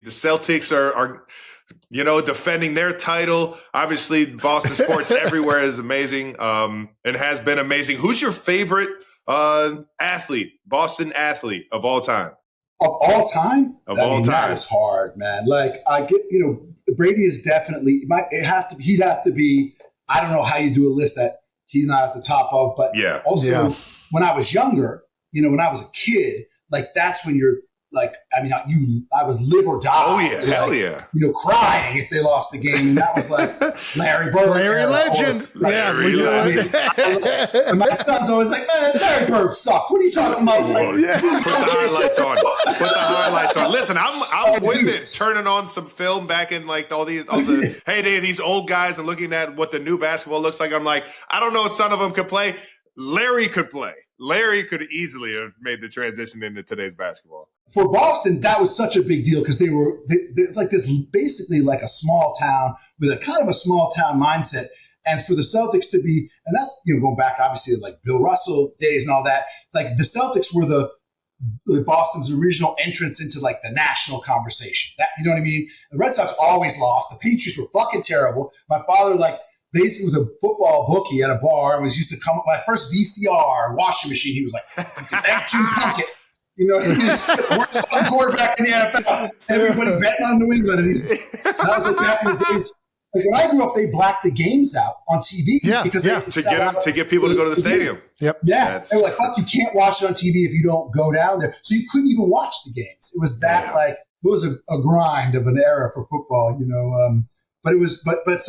The Celtics are defending their title. Obviously, Boston sports everywhere is amazing and has been amazing. Who's your favorite athlete, Boston athlete of all time? Of all time? That is hard, man. Like, I get, Brady is definitely, he'd have to be, I don't know how you do a list that he's not at the top of, but also when I was younger, when I was a kid, like that's when you're like, I was live or die. Oh yeah, hell yeah. Crying if they lost the game, and that was like Larry Bird, Larry Legend. Larry Legend. And my son's always like, man, Larry Bird sucked. What are you talking about? Put the highlights on. Listen, I'm with it. Turning on some film back in like all the heyday, these old guys, and looking at what the new basketball looks like. I'm like, I don't know if some of them could play. Larry could play. Larry could easily have made the transition into today's basketball. For Boston, that was such a big deal because it's like this basically like a small town with a kind of a small town mindset. And for the Celtics to be, and that's, going back obviously like Bill Russell days and all that, like the Celtics were the Boston's original entrance into like the national conversation. That, you know what I mean? The Red Sox always lost. The Patriots were fucking terrible. My father basically was a football bookie at a bar and was used to come up with my first VCR washing machine. He was like, you can thank Jim Plunkett. You know what I mean? The worst fucking quarterback in the NFL. Everybody betting on New England. And that was like back in the days. Like when I grew up, they blacked the games out on TV because to get people to go to the stadium. Yep. Yeah. They were like, fuck, you can't watch it on TV if you don't go down there. So you couldn't even watch the games. It was that it was a grind of an era for football, But it was, that's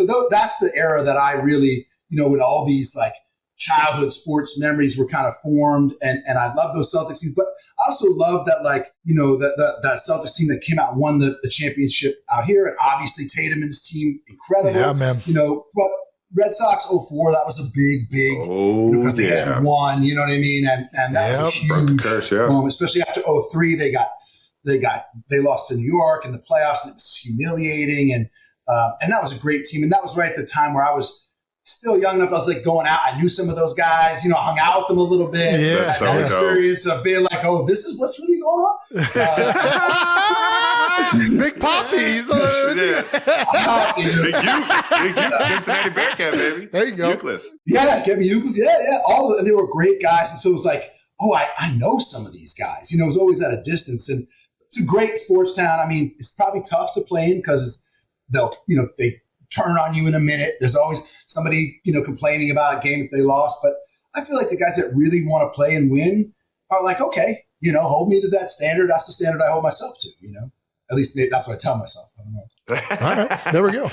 the era that I really, when all these like childhood sports memories were kind of formed, and I love those Celtics teams. But I also love that, that Celtics team that came out and won the championship out here, and obviously Tatum's team, incredible. Yeah, man. But Red Sox 04, that was a big, because they had won. You know what I mean? And that was a huge moment, especially after 03, they lost to New York in the playoffs, and it was humiliating. And that was a great team. And that was right at the time where I was still young enough. I was like going out. I knew some of those guys, hung out with them a little bit. Yeah. That's that experience of being like, oh, this is what's really going on. Big Poppies. Big U, Cincinnati Bearcat, baby. There you go. Euclid. Yeah, Kevin Euclid. Yeah. And they were great guys. And so it was like, oh, I know some of these guys. It was always at a distance. And it's a great sports town. I mean, it's probably tough to play in because they turn on you in a minute. There's always somebody, complaining about a game if they lost. But I feel like the guys that really want to play and win are like, okay, hold me to that standard. That's the standard I hold myself to, At least that's what I tell myself. I don't know. All right, there we go.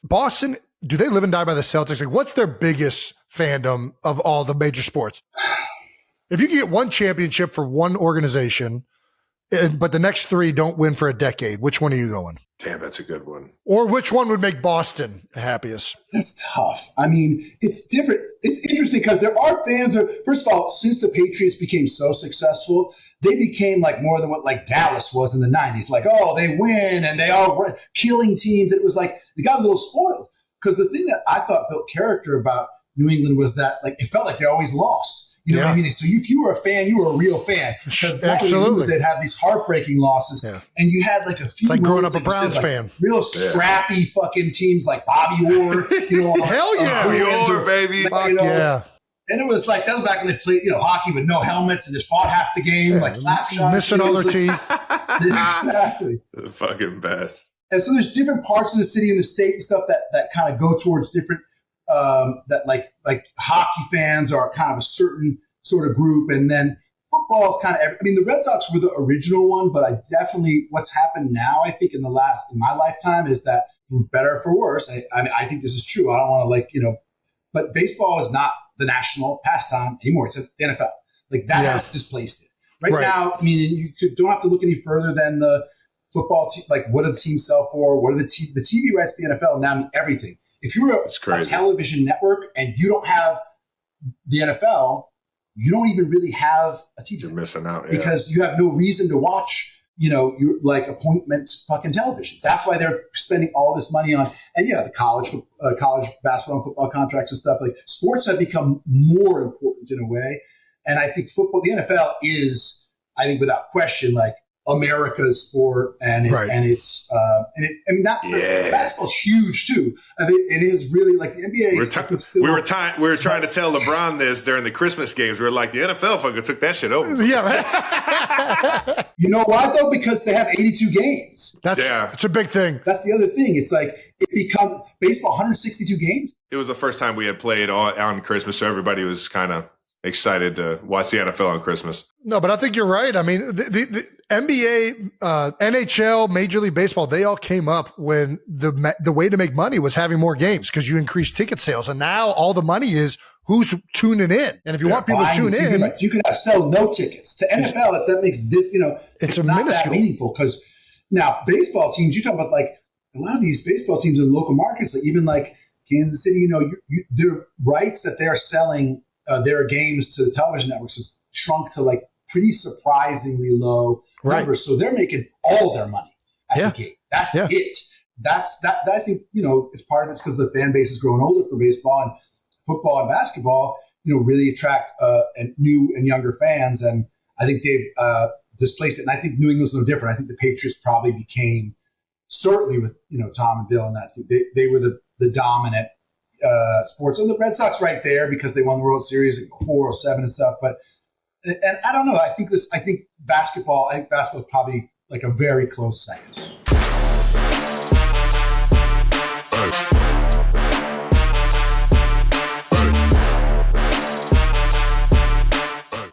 Boston, do they live and die by the Celtics? Like, what's their biggest fandom of all the major sports? If you get one championship for one organization, but the next three don't win for a decade, which one are you going? Damn, that's a good one. Or which one would make Boston happiest? That's tough. I mean, it's different. It's interesting because there are fans first of all, since the Patriots became so successful, they became like more than what like Dallas was in the 90s. Like, oh, they win and they are killing teams. And it was like, they got a little spoiled. Because the thing that I thought built character about New England was that like it felt like they always lost. You know what I mean? So if you were a fan, you were a real fan. Because absolutely, they'd have these heartbreaking losses, and you had like a few. It's like growing up a Browns fan. Real scrappy fucking teams like Bobby Orr. Hell yeah, Bobby Orr, baby. Yeah. And it was like that was back when they played, hockey with no helmets and just fought half the game, like slap shots, missing all their teeth. Exactly, the fucking best. And so there's different parts of the city and the state and stuff that kind of go towards different. That like hockey fans are kind of a certain sort of group, and then football is kind of. The Red Sox were the original one, but I definitely what's happened now. I think in my lifetime is that for better or for worse. I think this is true. I don't want to but baseball is not the national pastime anymore. It's the NFL. Like that has displaced it right now. You don't have to look any further than the football team. Like what do the teams sell for? What are the TV rights to the NFL now mean everything. If you're a television network and you don't have the NFL, you don't even really have a TV. You're missing out because you have no reason to watch. Your like appointment fucking televisions. That's why they're spending all this money on the college basketball and football contracts and stuff. Like sports have become more important in a way, and I think football, the NFL is, I think without question, like America's sport, and it's basketball's huge too. I mean, it is really like the NBA. We were trying to tell LeBron this during the Christmas games. We were like, the NFL fucker took that shit over. Yeah, right. You know why though? Because they have 82 games. It's a big thing. That's the other thing. It's like it become baseball 162 games. It was the first time we had played on Christmas, so everybody was kind of excited to watch the NFL on Christmas. No, but I think you're right. I mean, the NBA, NHL, Major League Baseball, they all came up when the way to make money was having more games because you increase ticket sales. And now all the money is who's tuning in. And if you want people to tune in. You could have sell no tickets. To NFL, if that makes this, it's not minuscule. that meaningful because now baseball teams, you talk about like a lot of these baseball teams in local markets, like even like Kansas City, their rights that they're selling their games to the television networks has shrunk to like pretty surprisingly low numbers. So they're making all their money at the gate. That's it. That I think, it's part of it's because the fan base is growing older for baseball, and football and basketball, really attract new and younger fans. And I think they've displaced it. And I think New England's no different. I think the Patriots probably became, certainly with, Tom and Bill and that, they were the dominant sports. And the Red Sox right there because they won the World Series at 407 and stuff. And I don't know. I think basketball is probably like a very close second.